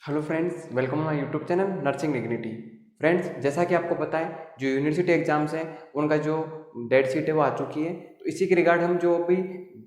Hello friends, welcome my YouTube channel nursing dignity. Friends, जैसा कि आपको पता है जो यूनिवर्सिटी एग्जाम्स हैं उनका जो डेट शीट है वो आ चुकी है। तो इसी के रिगार्ड हम जो अभी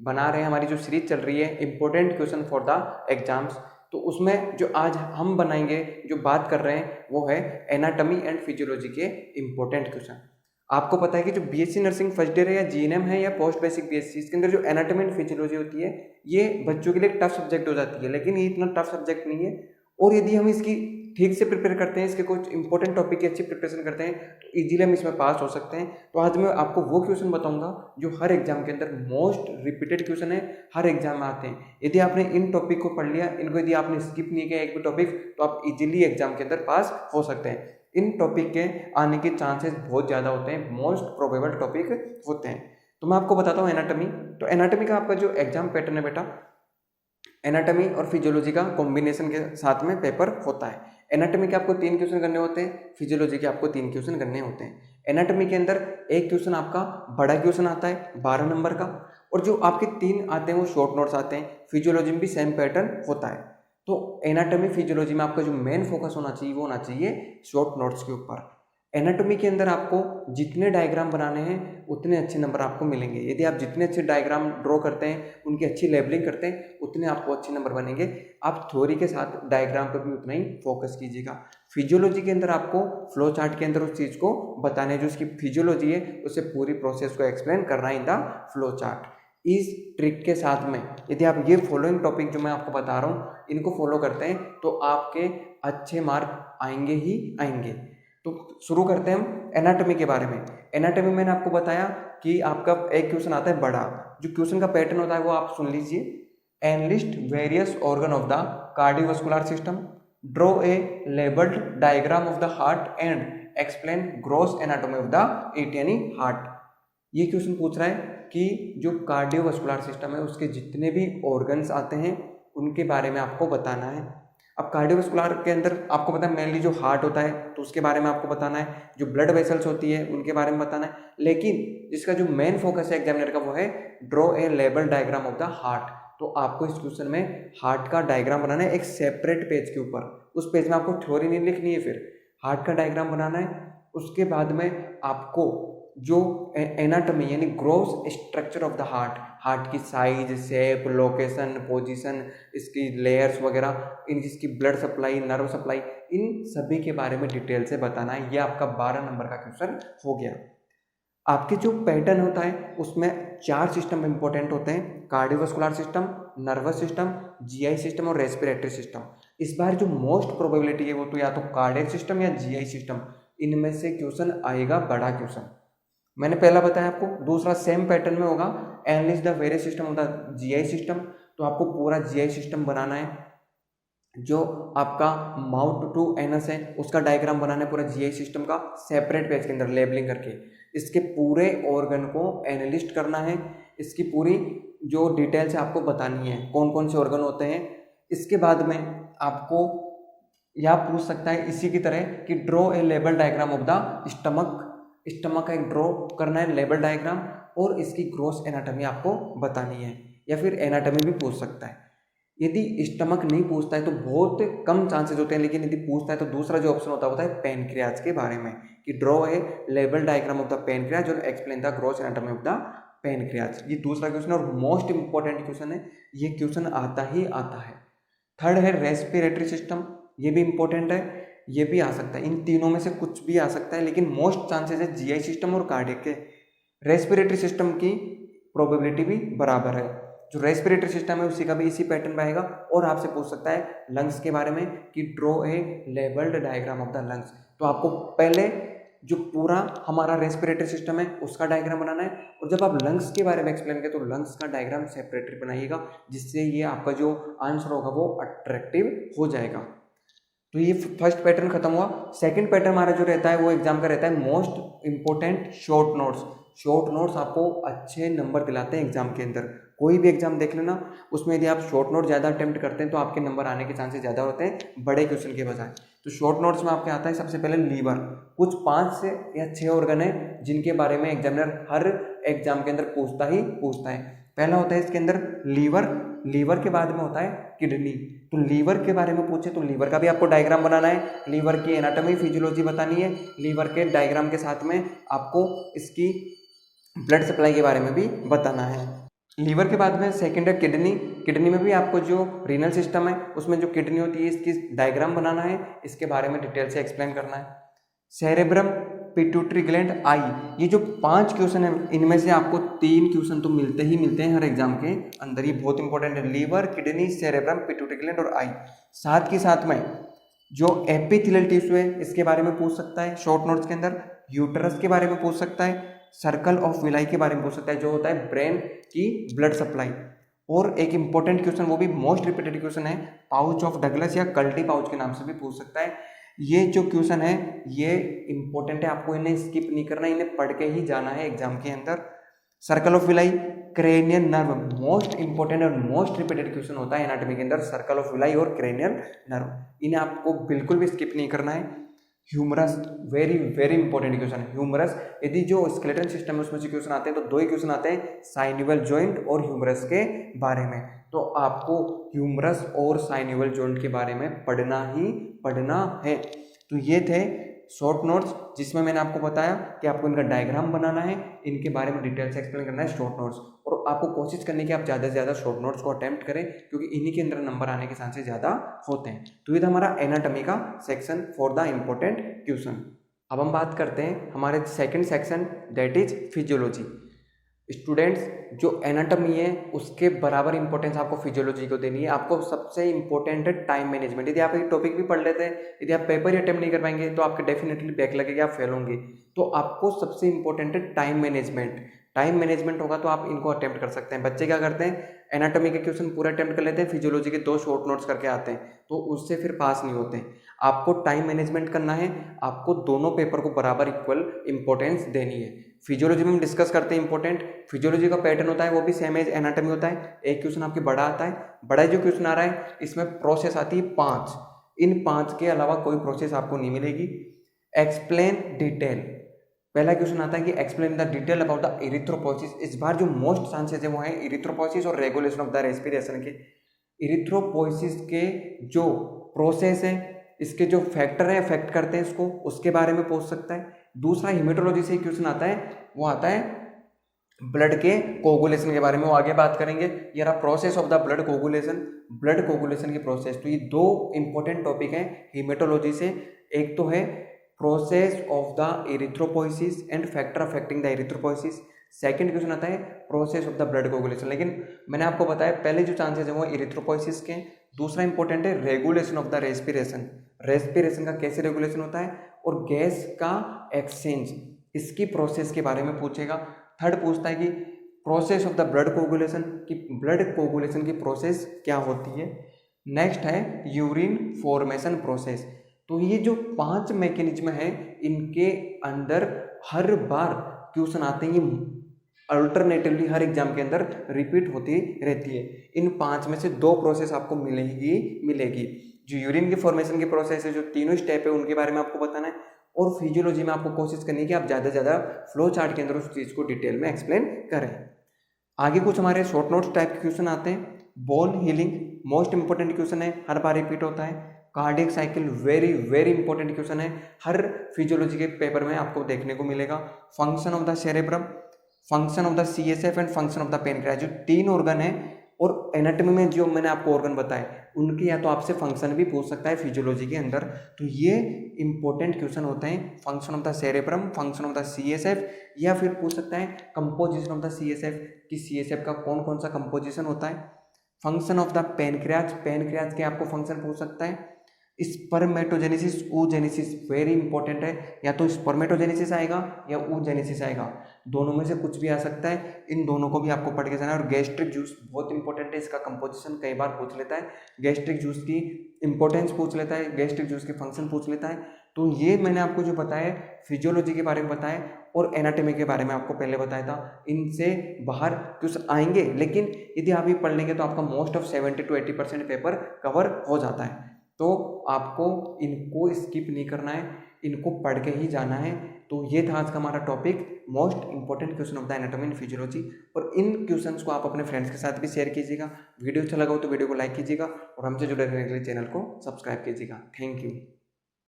बना रहे हैं, हमारी जो सीरीज चल रही है important question for the exams, तो उसमें जो आज हम बनाएंगे, जो बात कर रहे हैं वो है एनाटॉमी एंड फिजियोलॉजी के इम्पोर्टेंट क्वेश्चन। आपको पता है कि जो बीएससी नर्सिंग फर्स्ट ईयर है या जीएनएम है या पोस्ट बेसिक बीएससी, इसके अंदर जो एनाटॉमी एंड फिजियोलॉजी होती है ये बच्चों के लिए टफ सब्जेक्ट हो जाती है, लेकिन ये इतना टफ सब्जेक्ट नहीं है। और यदि हम इसकी ठीक से प्रिपेयर करते हैं, इसके कुछ इंपॉर्टेंट टॉपिक की अच्छी प्रिपरेशन करते हैं, तो इजीली हम इसमें पास हो सकते हैं। तो आज मैं आपको वो क्वेश्चन बताऊंगा जो हर एग्जाम के अंदर मोस्ट रिपीटेड क्वेश्चन है, हर एग्जाम में आते हैं। यदि आपने इन टॉपिक को पढ़ लिया, इनको यदि आपने स्किप नहीं किया एक भी टॉपिक, तो आप इजीली एग्जाम के अंदर पास हो सकते हैं। इन टॉपिक के आने के चांसेस बहुत ज़्यादा होते हैं, मोस्ट प्रोबेबल टॉपिक होते हैं। तो मैं आपको बताता हूँ एनाटॉमी। तो एनाटॉमी का आपका जो एग्जाम पैटर्न है बेटा, एनाटॉमी और फिजियोलॉजी का कॉम्बिनेशन के साथ में पेपर होता है। एनाटॉमी के आपको 3 क्वेश्चन करने होते हैं, फिजियोलॉजी के आपको 3 क्वेश्चन करने होते हैं। एनाटॉमी के अंदर एक क्वेश्चन आपका बड़ा क्वेश्चन आता है 12 नंबर का, और जो आपके 3 आते हैं वो शॉर्ट नोट्स आते हैं। फिजियोलॉजी में भी सेम पैटर्न होता है। तो एनाटॉमी फिजियोलॉजी में आपका जो मेन फोकस होना चाहिए वो होना चाहिए शॉर्ट नोट्स के ऊपर। एनाटॉमी के अंदर आपको जितने डायग्राम बनाने हैं उतने अच्छे नंबर आपको मिलेंगे। यदि आप जितने अच्छे डायग्राम ड्रॉ करते हैं, उनकी अच्छी लेबलिंग करते हैं, उतने आपको अच्छे नंबर बनेंगे। आप थ्योरी के साथ डायग्राम पर भी उतना ही फोकस कीजिएगा। फिजियोलॉजी के अंदर आपको फ्लो चार्ट के अंदर उस चीज़ को बताने, जो उसकी फिजियोलॉजी है उससे पूरी प्रोसेस को एक्सप्लेन करना इन द फ्लो चार्ट। इस ट्रिक के साथ में यदि आप ये फॉलोइंग टॉपिक जो मैं आपको बता रहा हूँ इनको फॉलो करते हैं, तो आपके अच्छे मार्क आएंगे ही आएंगे। तो शुरू करते हैं हम एनाटॉमी के बारे में। एनाटॉमी मैंने आपको बताया कि आपका एक क्वेश्चन आता है बड़ा। जो क्वेश्चन का पैटर्न होता है वो आप सुन लीजिए। Enlist various organ of the cardiovascular system, draw a labelled diagram of the heart and explain gross anatomy of the एटियनी हार्ट। ये क्वेश्चन पूछ रहा है कि जो कार्डियोवास्कुलर सिस्टम है उसके जितने भी ऑर्गन्स आते हैं उनके बारे में आपको बताना है। अब कार्डियोवास्कुलर के अंदर आपको पता है मेनली जो हार्ट होता है तो उसके बारे में आपको बताना है, जो ब्लड वेसल्स होती है उनके बारे में बताना है, लेकिन जिसका जो मेन फोकस है एग्जामिनर का वो है draw a label diagram of the heart. तो आपको इस क्वेश्चन में हार्ट का डायग्राम बनाना है एक सेपरेट पेज के ऊपर। उस पेज में आपको थ्योरी नहीं लिखनी है, फिर हार्ट का डायग्राम बनाना है। उसके बाद में आपको जो एनाटॉमी यानी gross structure of the heart, heart की साइज, शेप, लोकेशन, पोजीशन, इसकी लेयर्स वगैरह, इसकी ब्लड सप्लाई, नर्व सप्लाई, इन सभी के बारे में डिटेल से बताना है। ये आपका 12 नंबर का क्वेश्चन हो गया। आपके जो पैटर्न होता है उसमें 4 सिस्टम इंपॉर्टेंट होते हैं: cardiovascular system, nervous system, GI system और रेस्पिरेटरी सिस्टम। इस बार जो मोस्ट प्रोबेबिलिटी है वो तो या तो कार्डियक सिस्टम या जीआई सिस्टम, इनमें से क्वेश्चन आएगा बड़ा क्वेश्चन। मैंने पहला बताया आपको। दूसरा सेम पैटर्न में होगा, analysis the various system of the GI system. तो आपको पूरा जीआई सिस्टम बनाना है। जो आपका माउथ टू एनस है उसका डायग्राम बनाना है पूरा जीआई सिस्टम का, सेपरेट पेज के अंदर लेबलिंग करके। इसके पूरे ऑर्गन को एनालिस्ट करना है, इसकी पूरी जो डिटेल्स है आपको बतानी है, कौन कौन से ऑर्गन होते हैं। इसके बाद में आपको यह पूछ सकता है इसी की तरह कि draw a label diagram of the stomach. Stomach का एक ड्रॉ करना है लेबल डायग्राम, और इसकी ग्रोस एनाटॉमी आपको बतानी है। या फिर एनाटॉमी भी पूछ सकता है। यदि स्टमक नहीं पूछता है तो बहुत कम चांसेस होते हैं, लेकिन यदि पूछता है तो दूसरा जो ऑप्शन होता है पेनक्रियाज के बारे में, कि draw a label diagram of the pancreas और explain the gross anatomy of the pancreas. ये दूसरा क्वेश्चन और मोस्ट इंपॉर्टेंट क्वेश्चन है, ये क्वेश्चन आता ही आता है। थर्ड है रेस्पिरेटरी सिस्टम, ये भी इंपॉर्टेंट है, ये भी आ सकता है। इन तीनों में से कुछ भी आ सकता है, लेकिन मोस्ट चांसेस है जीआई सिस्टम और कार्डियक के। रेस्पिरेटरी सिस्टम की प्रोबेबिलिटी भी बराबर है। जो रेस्पिरेटरी सिस्टम है उसी का भी इसी पैटर्न में आएगा। और आपसे पूछ सकता है लंग्स के बारे में कि draw a labelled diagram of the lungs. तो आपको पहले जो पूरा हमारा रेस्पिरेटरी सिस्टम है उसका डायग्राम बनाना है, और जब आप लंग्स के बारे में एक्सप्लेन करें तो लंग्स का डायग्राम सेपरेटरी बनाइएगा, जिससे ये आपका जो आंसर होगा वो अट्रैक्टिव हो जाएगा। तो ये फर्स्ट पैटर्न खत्म हुआ। सेकंड पैटर्न हमारा जो रहता है वो एग्जाम का रहता है most important short notes. Short notes आपको अच्छे नंबर दिलाते हैं एग्जाम के अंदर। कोई भी एग्जाम देख लेना, उसमें यदि आप शॉर्ट नोट ज़्यादा अटेम्प्ट करते हैं तो आपके नंबर आने के चांसेस ज़्यादा होते हैं बड़े क्वेश्चन के बजाय। तो शॉर्ट नोट्स में आपके आता है सबसे पहले लीवर। कुछ 5 से या 6 ऑर्गन है जिनके बारे में एग्जामिनर हर एग्जाम के अंदर पूछता ही पूछता है। पहला होता है इसके अंदर लीवर, लीवर के बाद में होता है किडनी। तो लीवर के बारे में पूछे तो लीवर का भी आपको डायग्राम बनाना है, लीवर की एनाटॉमी फिजियोलॉजी बतानी है, लीवर के डायग्राम के साथ में आपको इसकी ब्लड सप्लाई के बारे में भी बताना है। लीवर के बाद में सेकेंड है किडनी। किडनी में भी आपको जो रीनल सिस्टम है उसमें जो किडनी होती है इसकी डायग्राम बनाना है, इसके बारे में डिटेल से एक्सप्लेन करना है। सेरेब्रम, पिट्यूटरी ग्लैंड, आई, ये जो 5 क्वेश्चन है इनमें से आपको 3 क्वेश्चन तो मिलते हैं हर एग्जाम के अंदर, ये बहुत इंपॉर्टेंट है। Liver, kidney, cerebrum, pituitary gland और आई। साथ के साथ में जो एपिथेलियल टिश्यू है इसके बारे में पूछ सकता है शॉर्ट नोट्स के अंदर, यूटरस के बारे में पूछ सकता है, सर्कल ऑफ विलाई के बारे में पूछ सकता है जो होता है ब्रेन की ब्लड सप्लाई। और एक इंपॉर्टेंट क्वेश्चन, वो भी मोस्ट रिपीटेड क्वेश्चन है, पाउच ऑफ डगलस या कल्टी पाउच के नाम से भी पूछ सकता है। ये जो क्वेश्चन है ये इंपॉर्टेंट है, आपको इन्हें स्किप नहीं करना, इन्हें पढ़ के ही जाना है एग्जाम के अंदर। Circle of Willis, cranial nerve, most important और मोस्ट रिपीटेड क्वेश्चन होता है एनाटॉमी के अंदर, सर्कल ऑफ विलाई और क्रेनियल नर्व, इन्हें आपको बिल्कुल भी स्किप नहीं करना है। Humerus, very very important question है ह्यूमरस। यदि जो स्केलेटन सिस्टम है उसमें से क्वेश्चन आते हैं तो 2 ही क्वेश्चन आते हैं, साइनिवल जॉइंट और ह्यूमरस के बारे में। तो आपको ह्यूमरस और साइनिवल जॉइंट के बारे में पढ़ना ही पढ़ना है। तो ये थे शॉर्ट नोट्स जिसमें मैंने आपको बताया कि आपको इनका डायग्राम बनाना है, इनके बारे में डिटेल से एक्सप्लेन करना है शॉर्ट नोट्स, और आपको कोशिश करनी है कि आप ज़्यादा से ज़्यादा शॉर्ट नोट्स को अटेम्प्ट करें क्योंकि इन्हीं के अंदर नंबर आने के चांसेस ज़्यादा होते हैं। तो ये था हमारा एनाटॉमी का section for the important question. अब हम बात करते हैं हमारे second section, that is physiology. Students, जो एनाटॉमी है उसके बराबर इंपॉर्टेंस आपको फिजियोलॉजी को देनी है। आपको सबसे इंपॉर्टेंट है टाइम मैनेजमेंट। यदि आप एक टॉपिक भी पढ़ लेते हैं, यदि आप पेपर ही अटेम्प्ट नहीं कर पाएंगे तो आपके डेफिनेटली बैक लगेगा, आप फेल होंगे। तो आपको सबसे इंपॉर्टेंट है टाइम मैनेजमेंट। टाइम मैनेजमेंट होगा तो आप इनको अटेम्प्ट कर सकते हैं। बच्चे क्या करते हैं, एनाटॉमी के क्वेश्चन पूरा अटेम्प्ट कर लेते हैं, फिजियोलॉजी के 2 शॉर्ट नोट्स करके आते हैं, तो उससे फिर पास नहीं होते। आपको टाइम मैनेजमेंट करना है, आपको दोनों पेपर को बराबर इक्वल इंपॉर्टेंस देनी है। फिजियोलॉजी में हम डिस्कस करते हैं इंपॉर्टेंट, फिजियोलॉजी का पैटर्न होता है वो भी सेम एज एनाटॉमी होता है। एक क्वेश्चन आपके बड़ा आता है, बड़ा जो क्वेश्चन आ रहा है इसमें प्रोसेस आती है 5, इन 5 के अलावा कोई प्रोसेस आपको नहीं मिलेगी। एक्सप्लेन डिटेल, पहला क्वेश्चन आता है कि explain the detail about the erythropoiesis. इस बार जो मोस्ट चांसेस है वो है इरिथ्रोपोइसिस और रेगुलेशन ऑफ द रेस्पिरेशन के। इरिथ्रोपोइसिस के जो प्रोसेस है, इसके जो फैक्टर है अफेक्ट करते हैं इसको, उसके बारे में पूछ सकता है। दूसरा हीमेटोलॉजी से क्वेश्चन आता है, वो आता है ब्लड के कोगुलेशन के बारे में, वो आगे बात करेंगे। ये रहा process of the blood coagulation, blood coagulation की प्रोसेस। तो ये 2 इंपॉर्टेंट टॉपिक हैं हीमेटोलॉजी से, एक तो है process of the erythropoiesis and factor affecting the erythropoiesis. Second question आता है process of the blood coagulation. लेकिन मैंने आपको बताया पहले जो चांसेस है वो इरिथ्रोपोइसिस के। दूसरा इंपॉर्टेंट है regulation of the respiration, respiration का कैसे रेगुलेशन होता है, और गैस का एक्सचेंज, इसकी प्रोसेस के बारे में पूछेगा। थर्ड पूछता है कि process of the blood coagulation, कि ब्लड कोगुलेशन की प्रोसेस क्या होती है। नेक्स्ट है यूरिन फॉर्मेशन प्रोसेस। तो ये जो 5 मैकेनिज्म है इनके अंदर हर बार क्वेश्चन आते हैं, ये अल्टरनेटिवली हर एग्जाम के अंदर रिपीट होती रहती है। इन 5 में से 2 प्रोसेस आपको मिलेगी। जो यूरिन की फॉर्मेशन की प्रोसेस है, जो तीनों स्टेप है उनके बारे में आपको बताना है, और फिजियोलॉजी में आपको कोशिश करनी है कि आप ज़्यादा से ज़्यादा फ्लो चार्ट के अंदर उस चीज़ को डिटेल में एक्सप्लेन करें। आगे कुछ हमारे शॉर्ट नोट्स टाइप के क्वेश्चन आते हैं। Bone healing most important question है, हर बार रिपीट होता है। Cardiac cycle very very important question है, हर फिजियोलॉजी के पेपर में आपको देखने को मिलेगा। Function of the cerebrum, function of the CSF and function of the pancreas, जो 3 ऑर्गन है, और एनाटॉमी में जो मैंने आपको ऑर्गन बताए उनके या तो आपसे फंक्शन भी पूछ सकता है फिजियोलॉजी के अंदर। तो ये इंपॉर्टेंट क्वेश्चन होते हैं, function of the cerebrum, function of the CSF, या फिर पूछ सकता है कंपोजिशन ऑफ द CSF, कि CSF का कौन कौन सा कंपोजिशन होता है। Function of the pancreas, pancreas के आपको फंक्शन पूछ सकता है। स्पर्मेटोजेनेसिस, oogenesis वेरी इंपॉर्टेंट है, या तो स्पर्मेटोजेनेसिस आएगा या oogenesis आएगा, दोनों में से कुछ भी आ सकता है। इन दोनों को भी आपको पढ़ के जाना है। और गैस्ट्रिक जूस बहुत इंपॉर्टेंट है, इसका कंपोजिशन कई बार पूछ लेता है, गैस्ट्रिक जूस की इंपॉर्टेंस पूछ लेता है, गैस्ट्रिक जूस के फंक्शन पूछ लेता है। तो ये मैंने आपको जो बताया फिजियोलॉजी के बारे में बताया और एनाटॉमी के बारे में आपको पहले बताया था। इनसे बाहर क्वेश्चन आएंगे, लेकिन यदि आप ये पढ़ लेंगे तो आपका most of 70 to 80% paper cover हो जाता है। तो आपको इनको स्किप नहीं करना है, इनको पढ़ के ही जाना है। तो ये था आज का हमारा topic, most important question of the anatomy and physiology. और इन क्वेश्चंस को आप अपने फ्रेंड्स के साथ भी शेयर कीजिएगा। वीडियो अच्छा लगा हो तो वीडियो को लाइक कीजिएगा और हमसे जुड़े रहने के लिए चैनल को सब्सक्राइब कीजिएगा। Thank you.